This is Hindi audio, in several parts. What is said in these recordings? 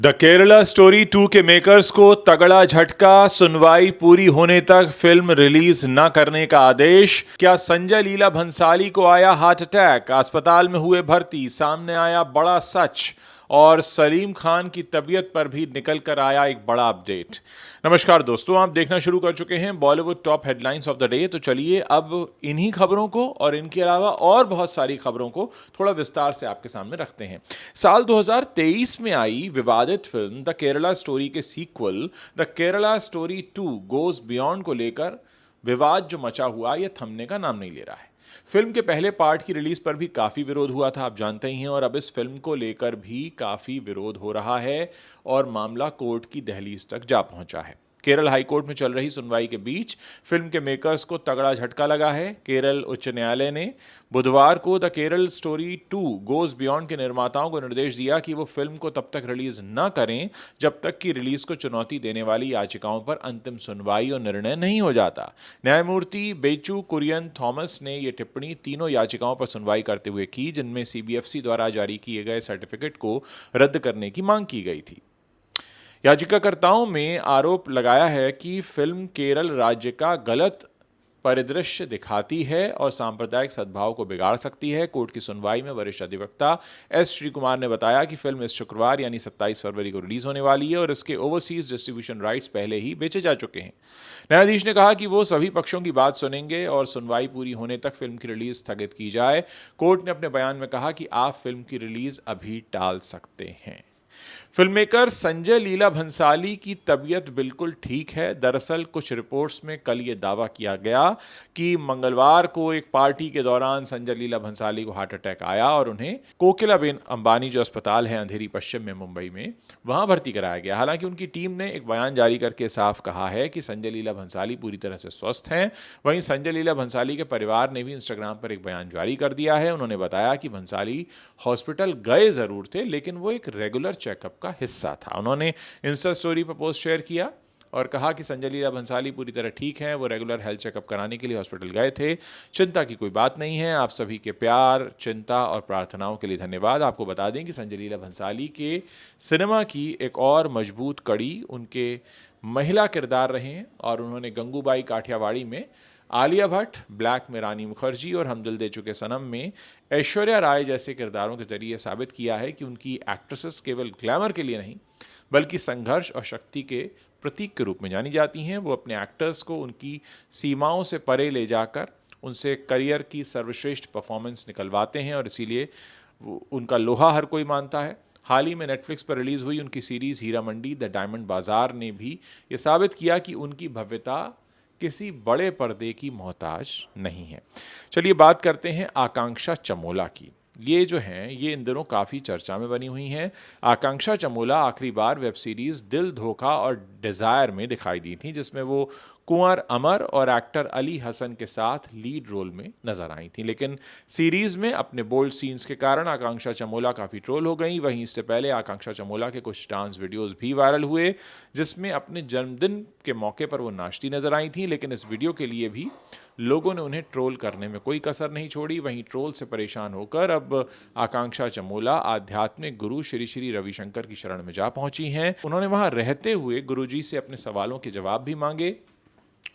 द केरला स्टोरी 2 के मेकर्स को तगड़ा झटका। सुनवाई पूरी होने तक फिल्म रिलीज न करने का आदेश। क्या संजय लीला भंसाली को आया हार्ट अटैक? अस्पताल में हुए भर्ती। सामने आया बड़ा सच। और सलीम खान की तबीयत पर भी निकल कर आया एक बड़ा अपडेट। नमस्कार दोस्तों, आप देखना शुरू कर चुके हैं Bollywood top headlines of the day. तो चलिए अब इन्हीं खबरों को और इनके अलावा और बहुत सारी खबरों को थोड़ा विस्तार से आपके सामने रखते हैं। साल 2023 में आई विवादित फिल्म द केरला स्टोरी के sequel the Kerala story 2 goes beyond को लेकर विवाद जो मचा हुआ यह थमने का नाम नहीं ले रहा है। फिल्म के पहले पार्ट की रिलीज पर भी काफी विरोध हुआ था, आप जानते ही हैं, और अब इस फिल्म को लेकर भी काफी विरोध हो रहा है और मामला कोर्ट की दहलीज तक जा पहुंचा है। केरल हाईकोर्ट में चल रही सुनवाई के बीच फिल्म के मेकर्स को तगड़ा झटका लगा है। केरल उच्च न्यायालय ने बुधवार को the Kerala story 2 goes beyond के निर्माताओं को निर्देश दिया कि वो फिल्म को तब तक रिलीज न करें जब तक कि रिलीज को चुनौती देने वाली याचिकाओं पर अंतिम सुनवाई और निर्णय नहीं हो जाता। न्यायमूर्ति बेचू कुरियन थॉमस ने यह टिप्पणी तीनों याचिकाओं पर सुनवाई करते हुए की, जिनमें सीबीएफसी द्वारा जारी किए गए सर्टिफिकेट को रद्द करने की मांग की गई थी। याचिकाकर्ताओं में आरोप लगाया है कि फिल्म केरल राज्य का गलत परिदृश्य दिखाती है और सांप्रदायिक सद्भाव को बिगाड़ सकती है। कोर्ट की सुनवाई में वरिष्ठ अधिवक्ता एस श्री कुमार ने बताया कि फिल्म इस शुक्रवार यानी 27 फरवरी को रिलीज होने वाली है और इसके ओवरसीज डिस्ट्रीब्यूशन राइट्स पहले ही बेचे जा चुके हैं। न्यायाधीश ने कहा कि वो सभी पक्षों की बात सुनेंगे और सुनवाई पूरी होने तक फिल्म की रिलीज स्थगित की जाए। कोर्ट ने अपने बयान में कहा कि आप फिल्म की रिलीज अभी टाल सकते हैं। फिल्ममेकर संजय लीला भंसाली की तबीयत बिल्कुल ठीक है। दरअसल कुछ रिपोर्ट्स में कल ये दावा किया गया कि मंगलवार को एक पार्टी के दौरान संजय लीला भंसाली को हार्ट अटैक आया और उन्हें कोकिलाबेन अंबानी जो अस्पताल है अंधेरी पश्चिम में मुंबई में, वहां भर्ती कराया गया। हालांकि उनकी टीम ने एक बयान जारी करके साफ कहा है कि संजय लीला भंसाली पूरी तरह से स्वस्थ हैं। वहीं संजय लीला भंसाली के परिवार ने भी इंस्टाग्राम पर एक बयान जारी कर दिया है। उन्होंने बताया कि भंसाली हॉस्पिटल गए जरूर थे, लेकिन वो एक रेगुलर चेकअप का हिस्सा था। उन्होंने इंस्टा स्टोरी पर पोस्ट शेयर किया और कहा कि संजय लीला भंसाली पूरी तरह ठीक हैं, वो रेगुलर हेल्थ चेकअप कराने के लिए हॉस्पिटल गए थे। चिंता की कोई बात नहीं है। आप सभी के प्यार, चिंता और प्रार्थनाओं के लिए धन्यवाद। आपको बता दें कि संजय लीला भंसाली के सिनेमा की एक और मजबूत कड़ी उनके महिला किरदार रहे हैं और उन्होंने गंगूबाई काठियावाड़ी में, आलिया भट्ट ब्लैक में रानी मुखर्जी और हम दिल दे चुके सनम में ऐश्वर्या राय जैसे किरदारों के जरिए साबित किया है कि उनकी एक्ट्रेसेस केवल ग्लैमर के लिए नहीं बल्कि संघर्ष और शक्ति के प्रतीक के रूप में जानी जाती हैं। वो अपने एक्टर्स को उनकी सीमाओं से परे ले जाकर उनसे करियर की सर्वश्रेष्ठ परफॉर्मेंस निकलवाते हैं और इसीलिए उनका लोहा हर कोई मानता है। हाल ही में नेटफ्लिक्स पर रिलीज हुई उनकी series Heeramandi the diamond bazaar ने भी ये साबित किया कि उनकी भव्यता किसी बड़े पर्दे की मोहताज नहीं है। चलिए बात करते हैं आकांक्षा चमोला की। ये जो हैं ये इन दिनों काफ़ी चर्चा में बनी हुई हैं। आकांक्षा चमोला आखिरी बार वेब सीरीज़ दिल धोखा और डिज़ायर में दिखाई दी थी, जिसमें वो कुंवर अमर और एक्टर अली हसन के साथ लीड रोल में नजर आई थी। लेकिन सीरीज में अपने बोल्ड सीन्स के कारण आकांक्षा चमोला काफ़ी ट्रोल हो गई। वहीं इससे पहले आकांक्षा चमोला के कुछ डांस वीडियोस भी वायरल हुए, जिसमें अपने जन्मदिन के मौके पर वो नाचती नजर आई थी। लेकिन इस वीडियो के लिए भी लोगों ने उन्हें ट्रोल करने में कोई कसर नहीं छोड़ी। वहीं ट्रोल से परेशान होकर अब आकांक्षा चमोला आध्यात्मिक गुरु श्री श्री रविशंकर की शरण में जा पहुंची हैं। उन्होंने वहां रहते हुए गुरुजी से अपने सवालों के जवाब भी मांगे।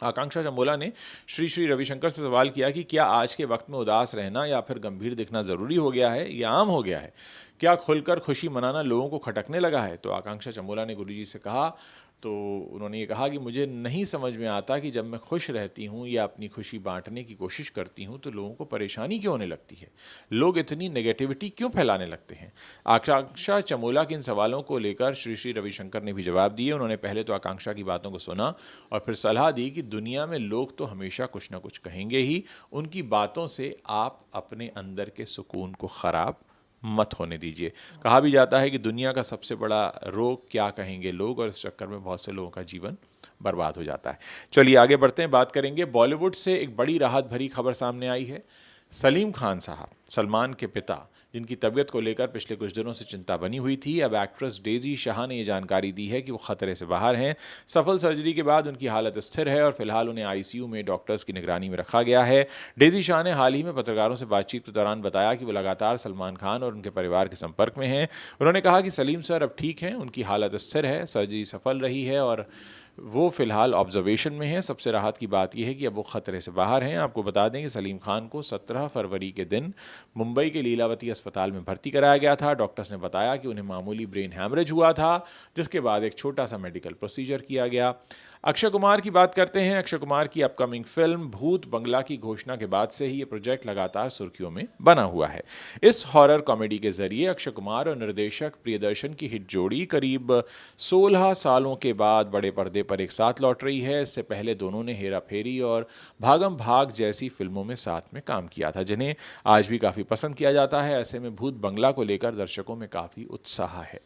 आकांक्षा चमोला ने श्री श्री रविशंकर से सवाल किया कि क्या आज के वक्त में उदास रहना या फिर गंभीर दिखना ज़रूरी हो गया है या आम हो गया है? क्या खुलकर खुशी मनाना लोगों को खटकने लगा है? तो आकांक्षा चमोला ने गुरुजी से कहा, तो उन्होंने ये कहा कि मुझे नहीं समझ में आता कि जब मैं खुश रहती हूँ या अपनी खुशी बांटने की कोशिश करती हूँ तो लोगों को परेशानी क्यों होने लगती है? लोग इतनी नेगेटिविटी क्यों फैलाने लगते हैं? आकांक्षा चमोला के इन सवालों को लेकर श्री श्री रविशंकर ने भी जवाब दिए। उन्होंने पहले तो आकांक्षा की बातों को सुना और फिर सलाह दी कि दुनिया में लोग तो हमेशा कुछ ना कुछ कहेंगे ही, उनकी बातों से आप अपने अंदर के सुकून को ख़राब मत होने दीजिए। कहा भी जाता है कि दुनिया का सबसे बड़ा रोग क्या कहेंगे लोग, और इस चक्कर में बहुत से लोगों का जीवन बर्बाद हो जाता है। चलिए आगे बढ़ते हैं, बात करेंगे बॉलीवुड से एक बड़ी राहत भरी खबर सामने आई है। सलीम खान साहब, सलमान के पिता, जिनकी तबीयत को लेकर पिछले कुछ दिनों से चिंता बनी हुई थी। अब एक्ट्रेस डेजी शाह ने ये जानकारी दी है कि वो खतरे से बाहर हैं। सफल सर्जरी के बाद उनकी हालत स्थिर है और फिलहाल उन्हें आईसीयू में डॉक्टर्स की निगरानी में रखा गया है। डेजी शाह ने हाल ही में पत्रकारों से बातचीत के दौरान बताया कि वो लगातार सलमान खान और उनके परिवार के संपर्क में हैं। उन्होंने कहा कि सलीम सर अब ठीक हैं, उनकी हालत स्थिर है, सर्जरी सफल रही है और वो फिलहाल ऑब्जर्वेशन में है। सबसे राहत की बात यह है कि अब वो खतरे से बाहर हैं। आपको बता दें कि सलीम खान को 17 फरवरी के दिन मुंबई के लीलावती अस्पताल में भर्ती कराया गया था। डॉक्टर्स ने बताया कि उन्हें मामूली ब्रेन हैमरेज हुआ था, जिसके बाद एक छोटा सा मेडिकल प्रोसीजर किया गया। अक्षय कुमार की बात करते हैं। अक्षय कुमार की अपकमिंग फिल्म भूत बंगला की घोषणा के बाद से ही ये प्रोजेक्ट लगातार सुर्खियों में बना हुआ है। इस हॉरर कॉमेडी के जरिए अक्षय कुमार और निर्देशक प्रियदर्शन की हिट जोड़ी करीब 16 सालों के बाद बड़े पर्दे पर एक साथ लौट रही है। इससे पहले दोनों ने हेरा फेरी और भागम भाग जैसी फिल्मों में साथ में काम किया था, जिन्हें आज भी काफ़ी पसंद किया जाता है। ऐसे में भूत बंगला को लेकर दर्शकों में काफ़ी उत्साह है।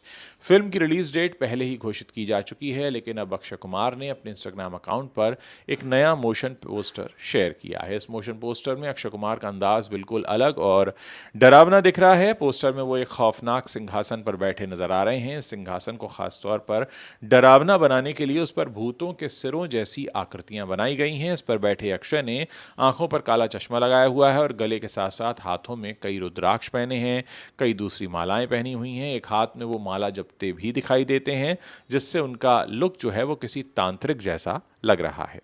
फिल्म की रिलीज डेट पहले ही घोषित की जा चुकी है, लेकिन अब अक्षय कुमार ने अपने इंस्टाग्राम अकाउंट पर एक नया मोशन पोस्टर शेयर किया है। इस मोशन पोस्टर में अक्षय कुमार का अंदाज बिल्कुल अलग और डरावना दिख रहा है। पोस्टर में वो एक खौफनाक सिंहासन पर बैठे नजर आ रहे हैं। इस सिंहासन को खासतौर पर डरावना बनाने के लिए उस पर भूतों के सिरों जैसी आकृतियां बनाई गई हैं। इस पर बैठे अक्षय ने आंखों पर काला चश्मा लगाया हुआ है और गले के साथ साथ हाथों में कई रुद्राक्ष पहने हैं, कई दूसरी मालाएं पहनी हुई हैं। एक हाथ में वो माला जपते भी दिखाई देते हैं, जिससे उनका लुक जो है वो किसी तांत्रिक जैसा लग रहा है।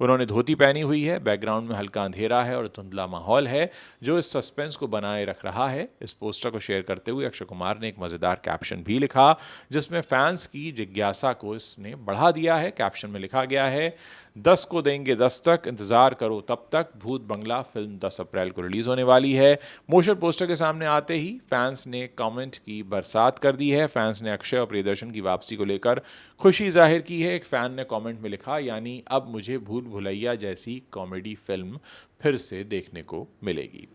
उन्होंने धोती पहनी हुई है। बैकग्राउंड में हल्का अंधेरा है और धुंधला माहौल है, जो इस सस्पेंस को बनाए रख रहा है। इस पोस्टर को शेयर करते हुए अक्षय कुमार ने एक मजेदार कैप्शन भी लिखा, जिसमें फैंस की जिज्ञासा को इसने बढ़ा दिया है। कैप्शन में लिखा गया है, 10 को देंगे 10 तक, इंतजार करो तब तक। भूत बंगला फिल्म 10 अप्रैल को रिलीज होने वाली है। मोशन पोस्टर के सामने आते ही फैंस ने कमेंट की बरसात कर दी है। फैंस ने अक्षय और प्रियदर्शन की वापसी को लेकर खुशी जाहिर की है। एक फैन ने कमेंट में लिखा, यानी अब मुझे भूल भुलैया जैसी कॉमेडी फिल्म फिर से देखने को मिलेगी।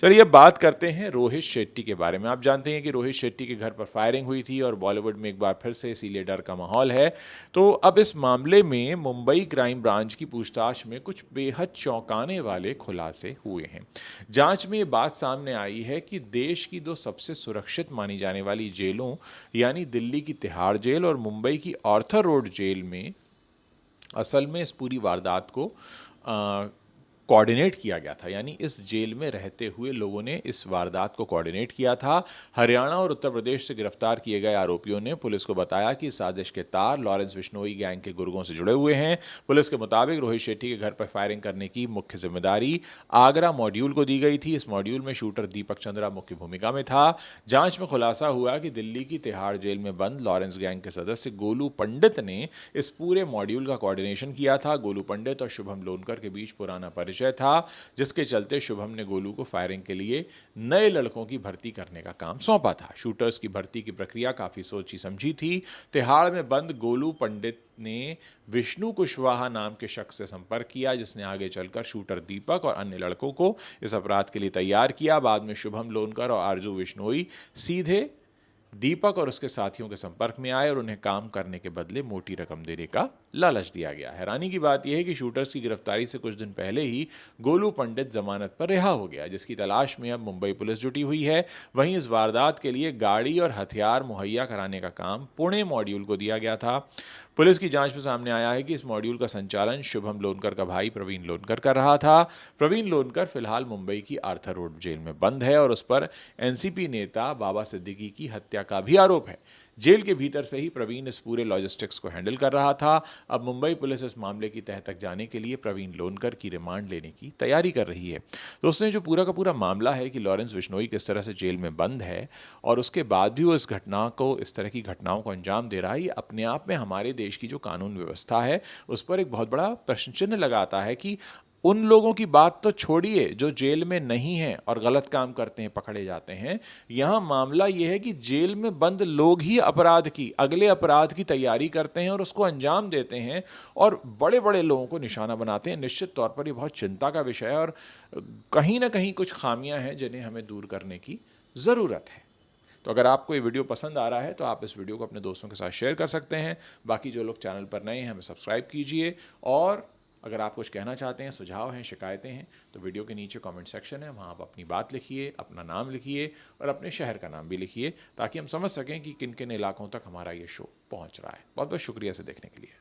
चलिए अब बात करते हैं रोहित शेट्टी के बारे में। आप जानते हैं कि रोहित शेट्टी के घर पर फायरिंग हुई थी और बॉलीवुड में एक बार फिर से इसीलिए डर का माहौल है। तो अब इस मामले में मुंबई क्राइम ब्रांच की पूछताछ में कुछ बेहद चौंकाने वाले खुलासे हुए हैं। जांच में ये बात सामने आई है कि देश की दो सबसे सुरक्षित मानी जाने वाली जेलों यानी दिल्ली की तिहाड़ जेल और मुंबई की आर्थर रोड जेल में असल में इस पूरी वारदात को कोऑर्डिनेट किया गया था। यानी इस जेल में रहते हुए लोगों ने इस वारदात को कोऑर्डिनेट किया था। हरियाणा और उत्तर प्रदेश से गिरफ्तार किए गए आरोपियों ने पुलिस को बताया कि साजिश के तार लॉरेंस बिश्नोई गैंग के गुर्गों से जुड़े हुए हैं। पुलिस के मुताबिक रोहित शेट्टी के घर पर फायरिंग करने की मुख्य जिम्मेदारी आगरा मॉड्यूल को दी गई थी। इस मॉड्यूल में शूटर दीपक चंद्रा मुख्य भूमिका में था। जांच में खुलासा हुआ कि दिल्ली की तिहाड़ जेल में बंद लॉरेंस गैंग के सदस्य गोलू पंडित ने इस पूरे मॉड्यूल का कोऑर्डिनेशन किया था। गोलू पंडित और शुभम लोनकर के बीच पुराना परिचय था, जिसके चलते शुभम ने गोलू को फायरिंग के लिए नए लड़कों की भर्ती करने का काम सौंपा था। शूटर्स की भर्ती की प्रक्रिया काफी सोची समझी थी। तिहाड़ में बंद गोलू पंडित ने विष्णु कुशवाहा नाम के शख्स से संपर्क किया, जिसने आगे चलकर शूटर दीपक और अन्य लड़कों को इस अपराध के लिए तैयार किया। बाद में शुभम लोनकर और आरजू बिश्नोई सीधे दीपक और उसके साथियों के संपर्क में आए और उन्हें काम करने के बदले मोटी रकम देने का लालच दिया गया। हैरानी की बात यह है कि शूटर्स की गिरफ्तारी से कुछ दिन पहले ही गोलू पंडित जमानत पर रिहा हो गया, जिसकी तलाश में अब मुंबई पुलिस जुटी हुई है। वहीं इस वारदात के लिए गाड़ी और हथियार मुहैया कराने का काम पुणे मॉड्यूल को दिया गया था। पुलिस की जांच में सामने आया है कि इस मॉड्यूल का संचालन शुभम लोनकर का भाई प्रवीण लोनकर कर रहा था। प्रवीण लोनकर फिलहाल मुंबई की आर्थर रोड जेल में बंद है और उस पर एनसीपी नेता बाबा सिद्दीकी की हत्या का भी आरोप है। जेल के भीतर से ही प्रवीण इस पूरे लॉजिस्टिक्स को हैंडल कर रहा था। अब मुंबई पुलिस इस मामले की तह तक जाने के लिए प्रवीण लोनकर की रिमांड लेने की तैयारी कर रही है। दोस्तों, जो पूरा का पूरा मामला है कि लॉरेंस बिश्नोई किस तरह से जेल में बंद है और उसके बाद भी वो इस तरह की घटनाओं को अंजाम दे रहा है, ये अपने आप में हमारे देश की जो कानून व्यवस्था है उस पर एक बहुत बड़ा प्रश्न चिन्ह लगाता है कि उन लोगों की बात तो छोड़िए जो जेल में नहीं हैं और गलत काम करते हैं, पकड़े जाते हैं। यहां मामला यह है कि जेल में बंद लोग ही अगले अपराध की तैयारी करते हैं और उसको अंजाम देते हैं और बड़े बड़े लोगों को निशाना बनाते हैं। निश्चित तौर पर यह बहुत चिंता का विषय है और कहीं ना कहीं कुछ खामियां हैं जिन्हें हमें दूर करने की ज़रूरत है। तो अगर आपको ये वीडियो पसंद आ रहा है तो आप इस वीडियो को अपने दोस्तों के साथ शेयर कर सकते हैं। बाकी जो लोग चैनल पर नए हैं हमें सब्सक्राइब कीजिए और अगर आप कुछ कहना चाहते हैं, सुझाव हैं, शिकायतें हैं, तो वीडियो के नीचे कमेंट सेक्शन है, वहाँ आप अपनी बात लिखिए, अपना नाम लिखिए और अपने शहर का नाम भी लिखिए, ताकि हम समझ सकें कि किन किन इलाकों तक हमारा ये शो पहुँच रहा है। बहुत बहुत शुक्रिया से देखने के लिए।